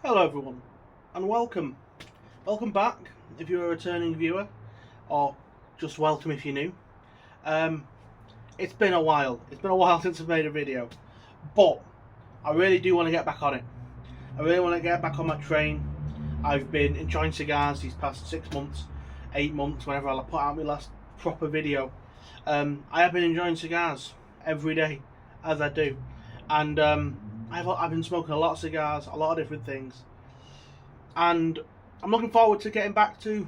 Hello everyone, and welcome. Welcome back if you're a returning viewer, or just welcome if you're new. It's been a while. It's been a while since I've made a video, but I really do want to get back on it. I really want to get back on my train. I've been enjoying cigars these past 6 months, 8 months, whenever I put out my last proper video. I have been enjoying cigars every day, as I do, and I've been smoking a lot of cigars, a lot of different things, and I'm looking forward to getting back to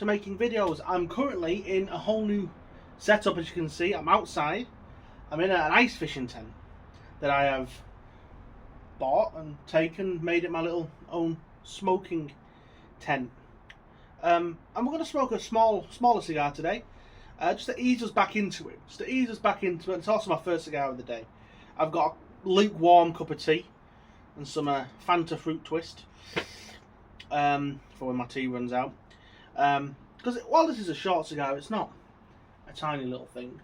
making videos. I'm currently in a whole new setup, as you can see. I'm outside. I'm in an ice fishing tent that I have bought and made it my little own smoking tent. And we're going to smoke a smaller cigar today, just to ease us back into it. It's also my first cigar of the day. I've got a lukewarm cup of tea and some Fanta fruit twist for when my tea runs out. Because while this is a short cigar, it's not a tiny little thing.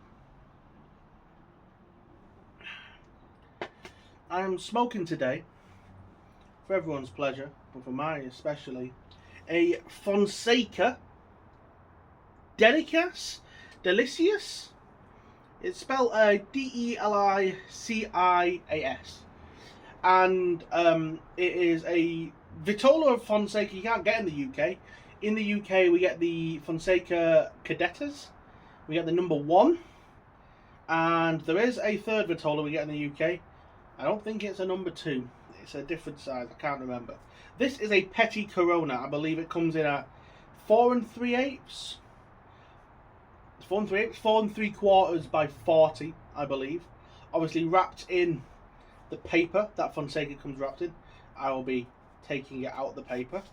I am smoking today, for everyone's pleasure, but for mine especially, a Fonseca Delicias. It's spelled Delicias, and it is a Vitola of Fonseca. You can't get in the UK. In the UK, we get the Fonseca Cadetas. We get the number 1, and there is a third Vitola we get in the UK. I don't think it's a number 2. It's a different size. I can't remember. This is a Petit Corona. I believe it comes in a 4 3/8. 4 3/8, 4 3/4 by 40, I believe. Obviously wrapped in the paper that Fonseca comes wrapped in. I will be taking it out of the paper.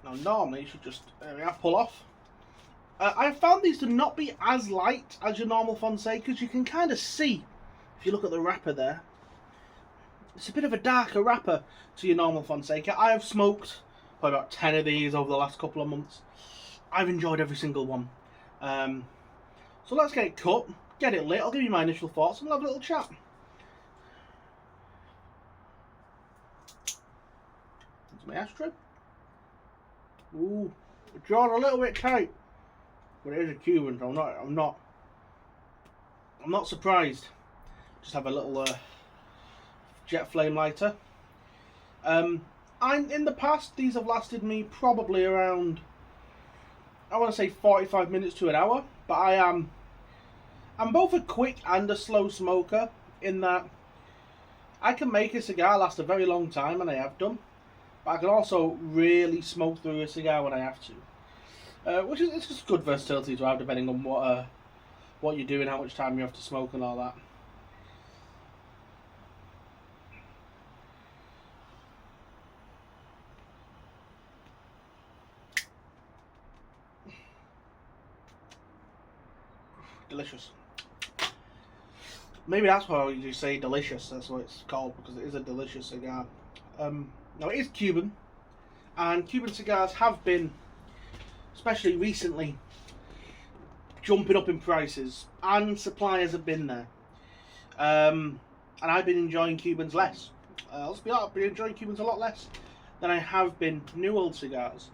Now normally you should just pull off. I found these to not be as light as your normal Fonsecas. You can kind of see, if you look at the wrapper there, it's a bit of a darker wrapper to your normal Fonseca. I have smoked probably about 10 of these over the last couple of months. I've enjoyed every single one. So let's get it cut, get it lit. I'll give you my initial thoughts and we'll have a little chat. That's my ashtray. Ooh, it's drawn a little bit tight, but it is a Cuban, so I'm not surprised. Just have a little jet flame lighter. In the past, these have lasted me probably around, I want to say 45 minutes to an hour, but I'm both a quick and a slow smoker, in that I can make a cigar last a very long time, and I have done, but I can also really smoke through a cigar when I have to, which is, it's just good versatility to have, depending on what you're doing, how much time you have to smoke and all that. Delicious. Maybe that's why you say delicious. That's what it's called, because it is a delicious cigar. Now it is Cuban, and Cuban cigars have been, especially recently, jumping up in prices, and suppliers have been there. And I've been enjoying Cubans less. Let's be honest, I've been enjoying Cubans a lot less than I have been new old cigars.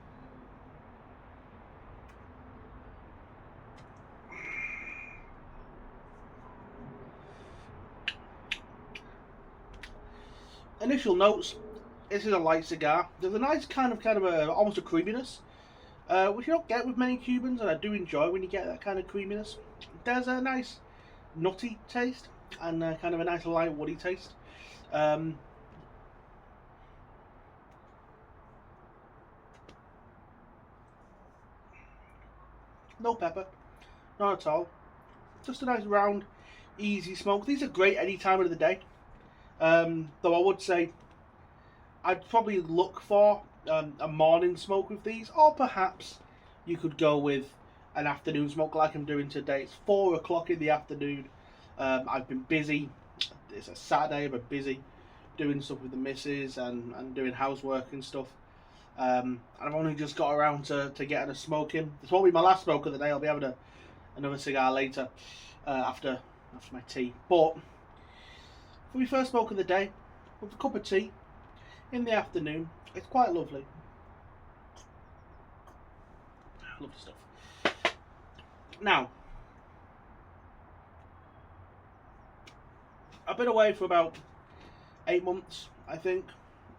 Initial notes: this is a light cigar. There's a nice kind of almost a creaminess, which you don't get with many Cubans, and I do enjoy when you get that kind of creaminess. There's a nice nutty taste and kind of a nice light woody taste. No pepper, not at all. Just a nice round, easy smoke. These are great any time of the day. Though I would say I'd probably look for a morning smoke with these, or perhaps you could go with an afternoon smoke like I'm doing today. It's 4 o'clock in the afternoon. I've been busy. It's a Saturday. I've been busy doing stuff with the missus and doing housework and stuff. And I've only just got around to getting a smoke in. This won't be my last smoke of the day. I'll be having another cigar later after my tea. But for my first smoke of the day, with a cup of tea in the afternoon. It's quite lovely. Lovely stuff. Now, I've been away for about 8 months, I think,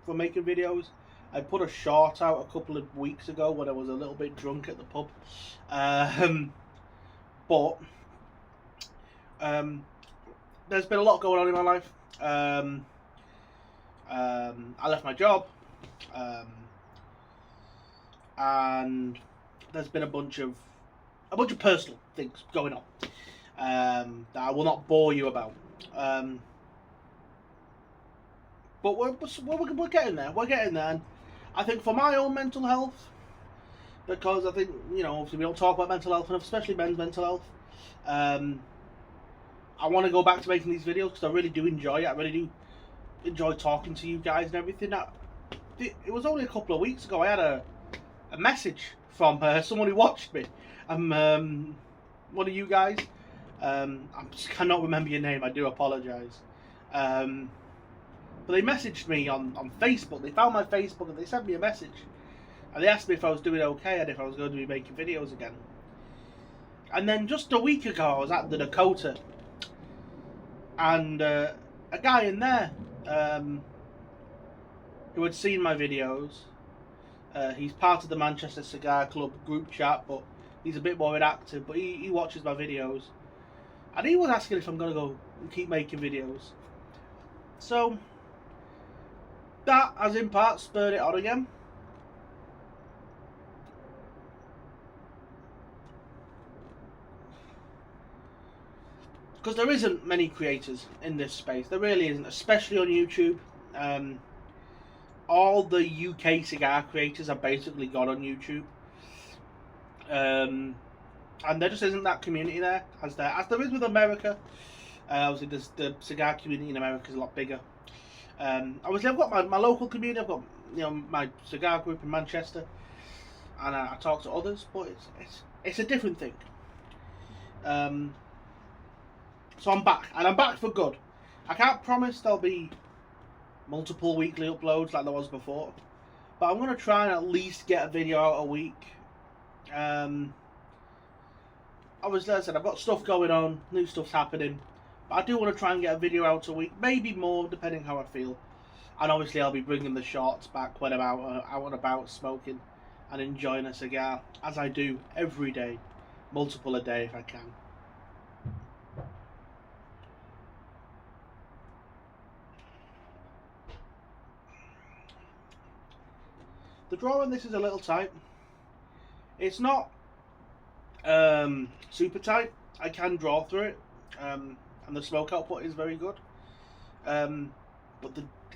from making videos. I put a short out a couple of weeks ago when I was a little bit drunk at the pub. But there's been a lot going on in my life. I left my job, and there's been a bunch of personal things going on that I will not bore you about. But we're getting there. We're getting there. And I think for my own mental health, because I think, you know, obviously we don't talk about mental health enough, especially men's mental health. I want to go back to making these videos because I really do enjoy it. I really do enjoy talking to you guys and everything. It was only a couple of weeks ago I had a message from someone who watched me. One of you guys. I just cannot remember your name. I do apologise. But they messaged me on Facebook. They found my Facebook and they sent me a message. And they asked me if I was doing okay and if I was going to be making videos again. And then just a week ago I was at the Dakota. And a guy in there who had seen my videos. He's part of the Manchester Cigar Club group chat, but he's a bit more inactive. But he watches my videos. And he was asking if I'm going to go and keep making videos. So that has in part spurred it on again. Because there isn't many creators in this space. There really isn't, especially on YouTube. All the UK cigar creators are basically gone on YouTube. And there just isn't that community there, as there is with America. Obviously, the cigar community in America is a lot bigger. Obviously, I've got my local community. I've got, you know, my cigar group in Manchester, and I talk to others. But it's a different thing. So I'm back, and I'm back for good. I can't promise there'll be multiple weekly uploads like there was before, but I'm going to try and at least get a video out a week. Obviously, as I said, I've got stuff going on, new stuff's happening, but I do want to try and get a video out a week, maybe more, depending how I feel. And obviously I'll be bringing the shorts back when I'm out and about smoking and enjoying a cigar, as I do every day, multiple a day if I can. The draw on this is a little tight. It's not super tight. I can draw through it, and the smoke output is very good. But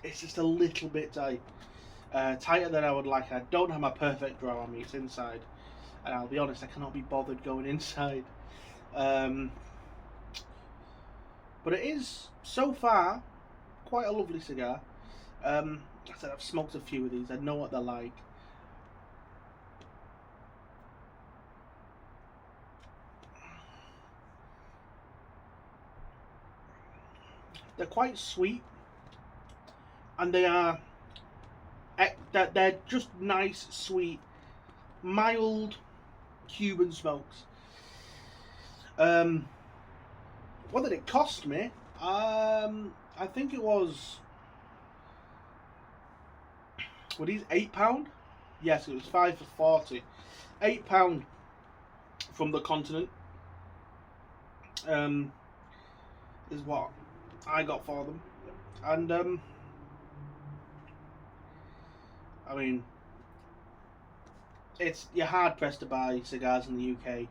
it's just a little bit tight, tighter than I would like. I don't have my perfect draw on me. It's inside, and I'll be honest, I cannot be bothered going inside. But it is so far quite a lovely cigar. I said I've smoked a few of these. I know what they're like. They're quite sweet, and they're just nice, sweet, mild Cuban smokes. What did it cost me? I think it was. Were these £8? Yes, it was 5 for 40. £8 from the continent. Is what I got for them, and I mean, you're hard pressed to buy cigars in the UK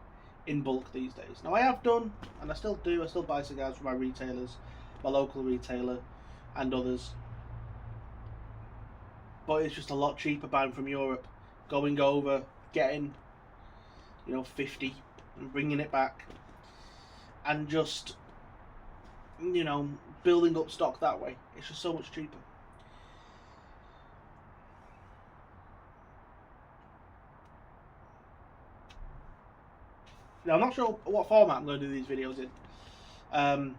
in bulk these days. Now I have done, and I still do. I still buy cigars from my retailers, my local retailer, and others. But it's just a lot cheaper buying from Europe, going over, getting, 50 and bringing it back, and just, building up stock that way. It's just so much cheaper. Now I'm not sure what format I'm going to do these videos in.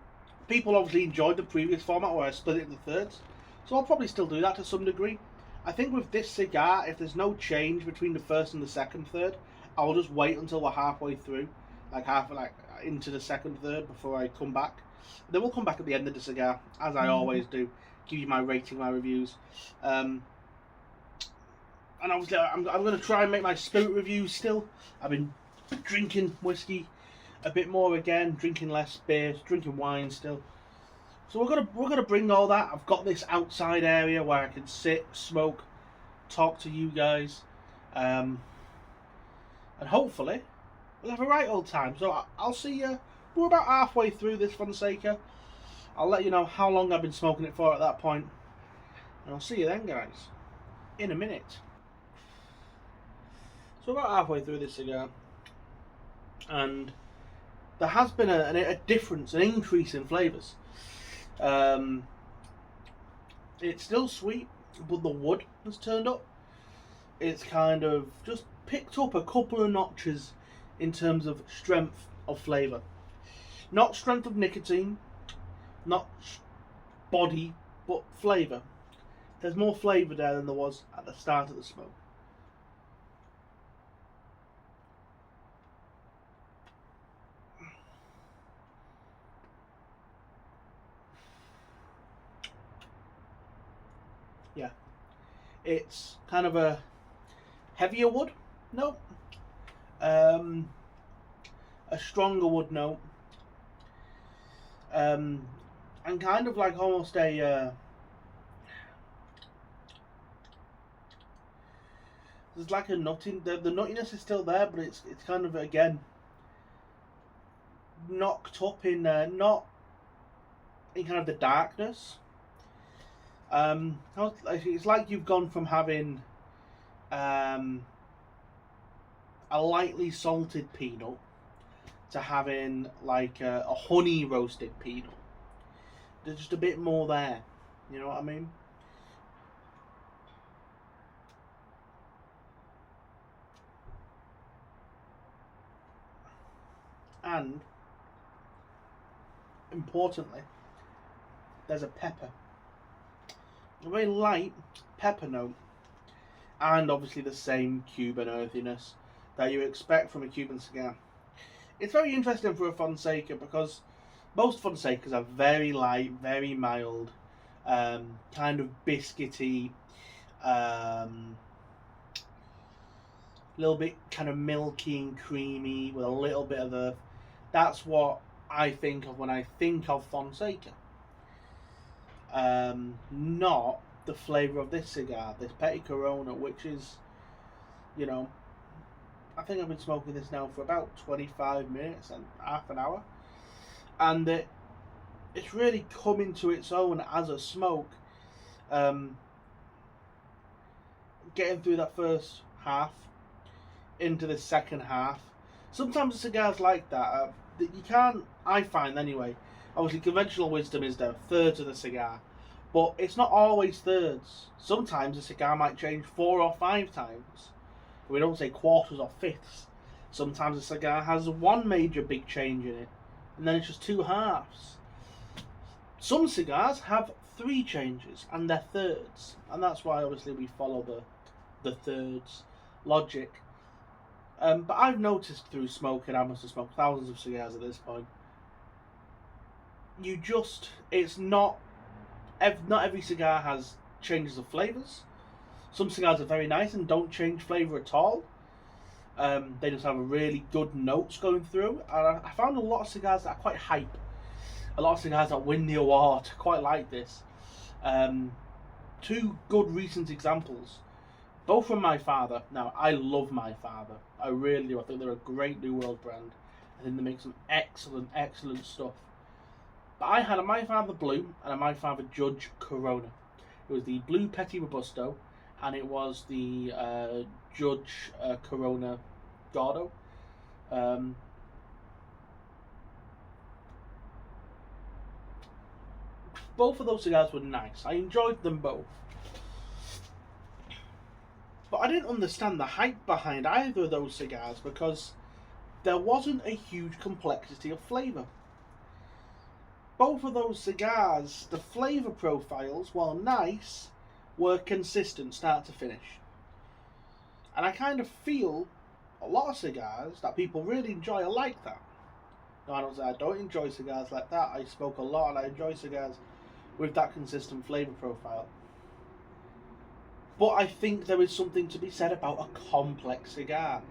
people obviously enjoyed the previous format where I split it into thirds, so I'll probably still do that to some degree. I think with this cigar, if there's no change between the first and the second third, I'll just wait until we're halfway through, like into the second third before I come back. Then we'll come back at the end of the cigar, as I always do, give you my rating, my reviews. And obviously I'm going to try and make my spirit reviews still. I've been drinking whiskey a bit more again, drinking less beer, drinking wine still. So we're gonna bring all that. I've got this outside area where I can sit, smoke, talk to you guys, and hopefully we'll have a right old time. So I'll see you. We're about halfway through this Fonseca. I'll let you know how long I've been smoking it for at that point, and I'll see you then, guys, in a minute. So about halfway through this cigar, and there has been a difference, an increase in flavours. It's still sweet, but the wood has turned up. It's kind of just picked up a couple of notches in terms of strength of flavour. Not strength of nicotine, not body, but flavour. There's more flavour there than there was at the start of the smoke. Yeah, it's kind of a heavier wood note, a stronger wood note, and kind of like almost a there's like a nutting. The nuttiness is still there, but it's kind of again knocked up in not in kind of the darkness. It's like you've gone from having a lightly salted peanut to having like a honey roasted peanut. There's just a bit more there, you know what I mean? And importantly, there's a pepper. A very light pepper note, and obviously the same Cuban earthiness that you expect from a Cuban cigar. It's very interesting for a Fonseca because most Fonsecas are very light, very mild, kind of biscuity, little bit kind of milky and creamy with a little bit of earth. That's what I think of when I think of Fonseca. Not the flavour of this cigar, this Petit Corona, which is, you know, I think I've been smoking this now for about 25 minutes and half an hour, and it's really coming to its own as a smoke. Getting through that first half into the second half. Sometimes the cigars like that, that you can't, I find anyway. Obviously, conventional wisdom is the thirds of the cigar, but it's not always thirds. Sometimes a cigar might change 4 or 5 times. We don't say quarters or fifths. Sometimes a cigar has one major big change in it, and then it's just 2 halves. Some cigars have 3 changes, and they're thirds, and that's why obviously we follow the thirds logic. But I've noticed through smoking, I must have smoked thousands of cigars at this point, it's not every cigar has changes of flavours. Some cigars are very nice and don't change flavour at all. They just have a really good notes going through. And I found a lot of cigars that are quite hype. A lot of cigars that win the award. Quite like this. 2 good recent examples. Both from My Father. Now, I love My Father. I really do. I think they're a great New World brand. I think they make some excellent, excellent stuff. But I had a My Father Blue and a My Father Judge Corona. It was the Blue Petit Robusto, and it was the Judge Corona Gordo. Both of those cigars were nice. I enjoyed them both. But I didn't understand the hype behind either of those cigars because there wasn't a huge complexity of flavour. both of those cigars, the flavour profiles, while nice, were consistent start to finish. And I kind of feel a lot of cigars that people really enjoy are like that. No, I don't say I don't enjoy cigars like that. I smoke a lot and I enjoy cigars with that consistent flavour profile. But I think there is something to be said about a complex cigar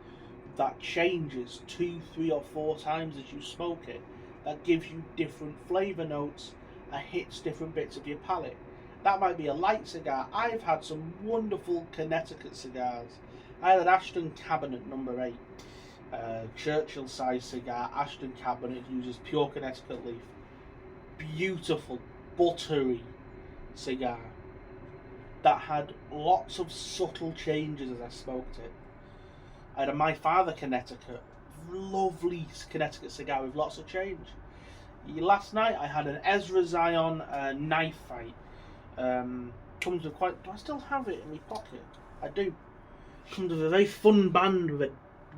that changes 2, 3 or 4 times as you smoke it, that gives you different flavour notes and hits different bits of your palate. That might be a light cigar. I've had some wonderful Connecticut cigars. I had an Ashton Cabinet number 8, Churchill size cigar. Ashton Cabinet uses pure Connecticut leaf. Beautiful, buttery cigar that had lots of subtle changes as I smoked it. I had a My Father Connecticut, lovely Connecticut cigar with lots of change. Last night I had an Ezra Zion knife fight. Comes with quite. Do I still have it in my pocket? I do. Comes with a very fun band with a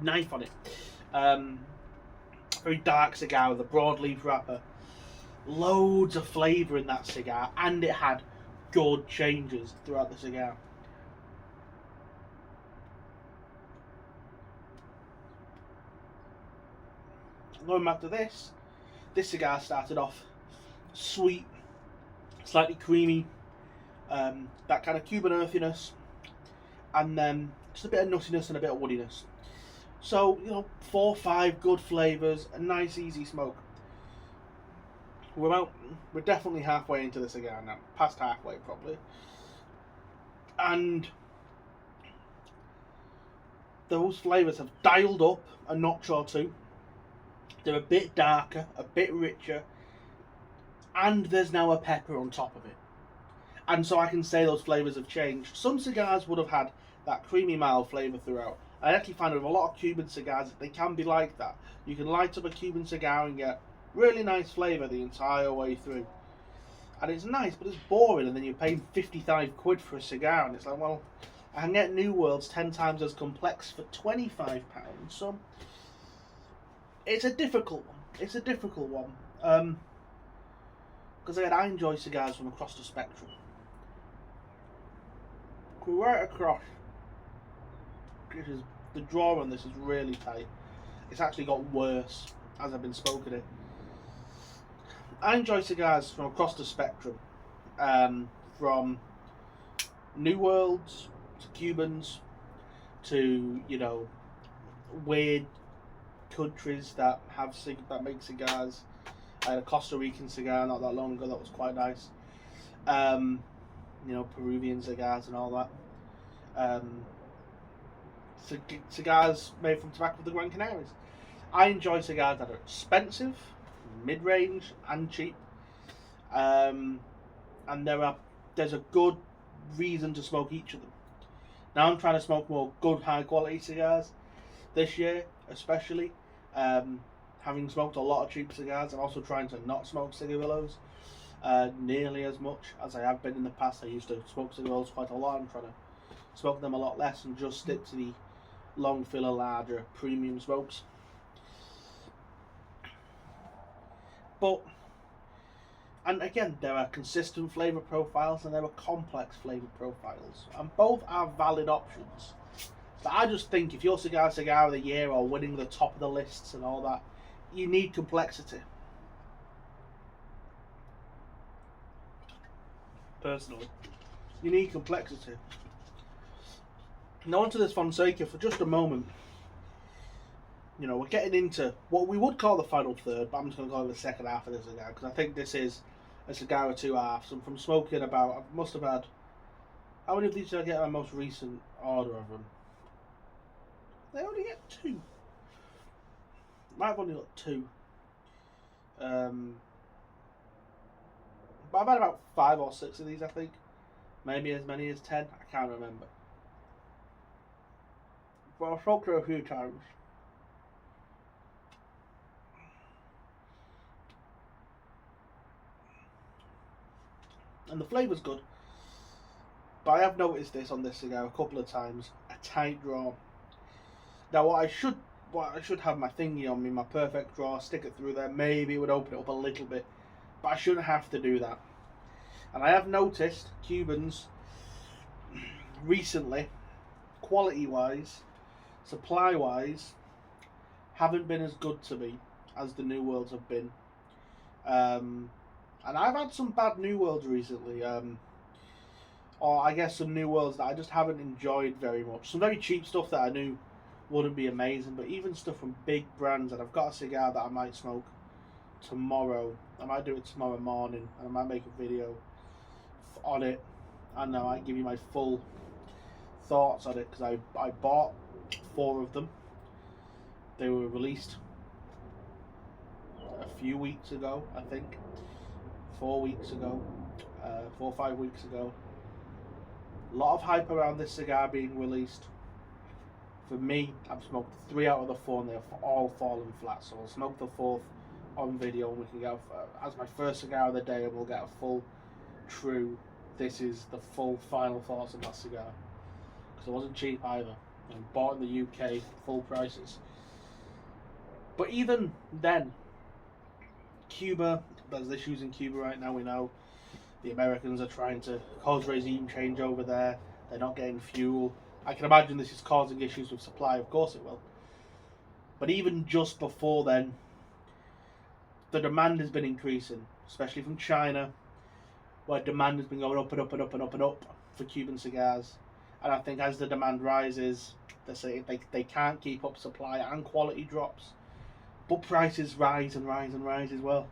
knife on it. Very dark cigar with a broadleaf wrapper. Loads of flavour in that cigar, and it had good changes throughout the cigar. Going back to this cigar started off sweet, slightly creamy, that kind of Cuban earthiness, and then just a bit of nuttiness and a bit of woodiness. So, 4 or 5 good flavours, a nice easy smoke. We're definitely halfway into the cigar now, past halfway probably, and those flavours have dialed up a notch or two. They're a bit darker, a bit richer, and there's now a pepper on top of it. And so I can say those flavours have changed. Some cigars would have had that creamy mild flavour throughout. I actually find with a lot of Cuban cigars that they can be like that. You can light up a Cuban cigar and get really nice flavour the entire way through. And it's nice, but it's boring, and then you're paying 55 quid for a cigar, and it's like, well, I can get New Worlds 10 times as complex for £25. So it's a difficult one. It's a difficult one. Because again, I enjoy cigars from across the spectrum. Right across. The draw on this is really tight. It's actually got worse as I've been smoking it. I enjoy cigars from across the spectrum. From New Worlds to Cubans to, weird countries that make cigars. I had a Costa Rican cigar not that long ago that was quite nice. Peruvian cigars and all that. Cigars made from tobacco of the Gran Canaries. I enjoy cigars that are expensive, mid-range, and cheap. And there's a good reason to smoke each of them. Now I'm trying to smoke more good, high-quality cigars this year, especially. Having smoked a lot of cheap cigars, I'm also trying to not smoke cigarillos nearly as much as I have been in the past. I used to smoke cigarillos quite a lot. I'm trying to smoke them a lot less and just stick to the long filler, larger, premium smokes. And again, there are consistent flavour profiles and there are complex flavour profiles, and both are valid options. But I just think if you're Cigar of the Year or winning the top of the lists and all that, you need complexity. Personally, you need complexity. Now onto this Fonseca for just a moment. We're getting into what we would call the final third, but I'm just going to go over the second half of this cigar, because I think this is a cigar of 2 halves. And from smoking I must have had, how many of these did I get my most recent order of them? They only get 2. Might have only got 2. But I've had about 5 or 6 of these, I think. Maybe as many as 10. I can't remember. But I've smoked her a few times. And the flavour's good. But I have noticed this on this cigar a couple of times. A tight draw. Now what I should have my thingy on me, my perfect draw, stick it through there, maybe it would open it up a little bit. but I shouldn't have to do that. And I have noticed Cubans recently, quality-wise, supply-wise, haven't been as good to me as the New Worlds have been. And I've had some bad New Worlds recently. Or I guess some New Worlds that I just haven't enjoyed very much. Some very cheap stuff that I knew wouldn't be amazing, but even stuff from big brands. And I've got a cigar that I might smoke tomorrow. I might do it tomorrow morning, and I might make a video on it. I know I give you my full thoughts on it, because I bought 4 of them. They were released a few weeks ago, I think 4 weeks ago, 4 or 5 weeks ago. A lot of hype around this cigar being released. For me, I've smoked 3 out of the 4 and they've all fallen flat, so I'll smoke the 4th on video and we can get as my first cigar of the day, and we'll get a full true, this is the full final thoughts on that cigar, because it wasn't cheap either, and bought in the UK full prices. But even then, Cuba, there's issues in Cuba right now. We know the Americans are trying to cause regime change over there. They're not getting fuel. I can imagine this is causing issues with supply. Of course it will. But even just before then, the demand has been increasing, especially from China, where demand has been going up and up and up and up and up for Cuban cigars. And I think as the demand rises, they can't keep up supply and quality drops. But prices rise and rise and rise as well.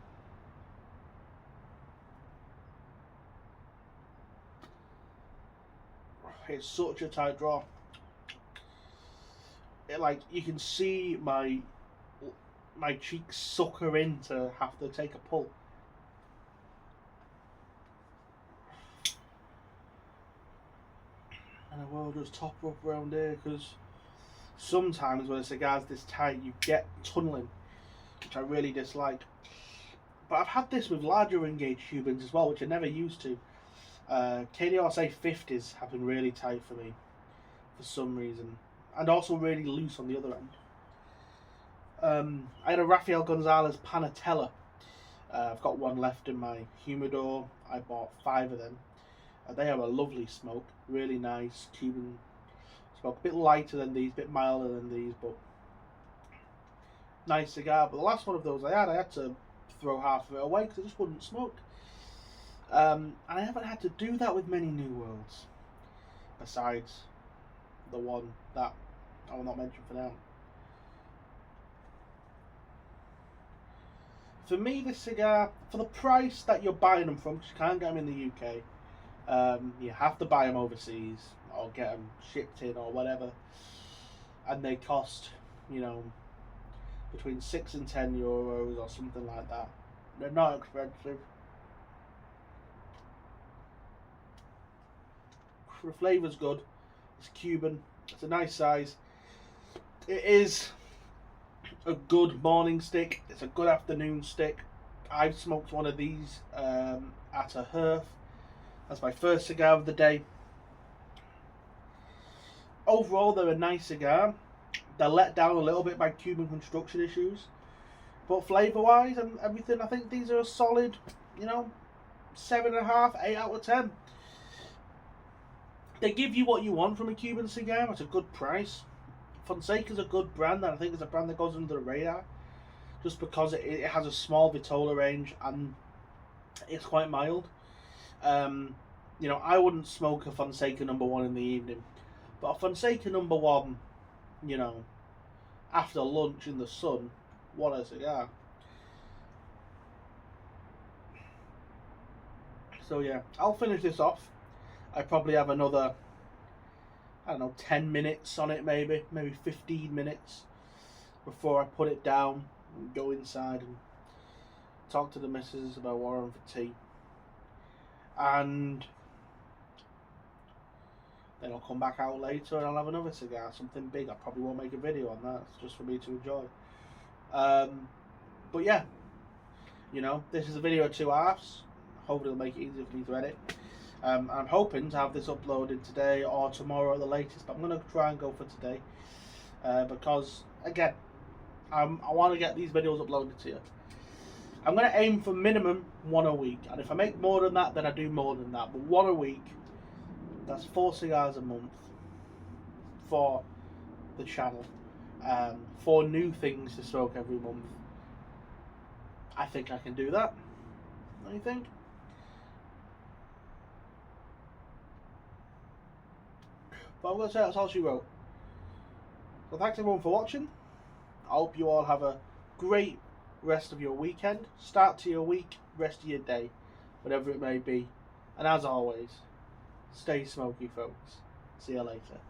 It's such a tight draw. Like, you can see my cheeks sucker in to have to take a pull. And I will just top her up around here, because sometimes when a cigar's this tight you get tunnelling, which I really dislike. But I've had this with larger engaged Cubans as well, which I never used to. KDRSA 50s have been really tight for me for some reason, and also really loose on the other end. I had a Rafael Gonzalez Panatella. I've got one left in my humidor. I bought 5 of them. They are a lovely smoke, really nice Cuban smoke, a bit lighter than these, a bit milder than these, but nice cigar. But the last one of those I had to throw half of it away because I just wouldn't smoke. And I haven't had to do that with many New Worlds, besides the one that I will not mention for now. For me, this cigar, for the price that you're buying them from, because you can't get them in the UK, you have to buy them overseas or get them shipped in or whatever, and they cost, you know, between 6 and 10 euros or something like that. They're not expensive. The flavour's good. It's Cuban. It's a nice size. It is a good morning stick. It's a good afternoon stick. I've smoked one of these at a hearth. That's my first cigar of the day. Overall, they're a nice cigar. They're let down a little bit by Cuban construction issues, but flavour-wise and everything, I think these are a solid, you know, 7.5, 8 out of 10. They give you what you want from a Cuban cigar. It's a good price. Fonseca's a good brand, and I think it's a brand that goes under the radar just because it has a small vitola range and it's quite mild. You know, I wouldn't smoke a Fonseca number 1 in the evening, but a Fonseca number 1, you know, after lunch in the sun, what a cigar. So yeah, I'll finish this off. I probably have another, I don't know, 10 minutes on it, maybe 15 minutes before I put it down and go inside and talk to the missus about what I'm for tea. And then I'll come back out later and I'll have another cigar, something big. I probably won't make a video on that, it's just for me to enjoy. But yeah, you know, this is a video of 2 halves. Hopefully it'll make it easier for me to edit. I'm hoping to have this uploaded today or tomorrow at the latest, but I'm going to try and go for today, because again, I want to get these videos uploaded to you. I'm going to aim for minimum 1 a week, and if I make more than that, then I do more than that. But 1 a week, that's 4 cigars a month for the channel. 4 new things to smoke every month. I think I can do that. What do you think? But I'm going to say that's all she wrote. So thanks everyone for watching. I hope you all have a great rest of your weekend. Start to your week, rest of your day, whatever it may be. And as always, stay smoky, folks. See you later.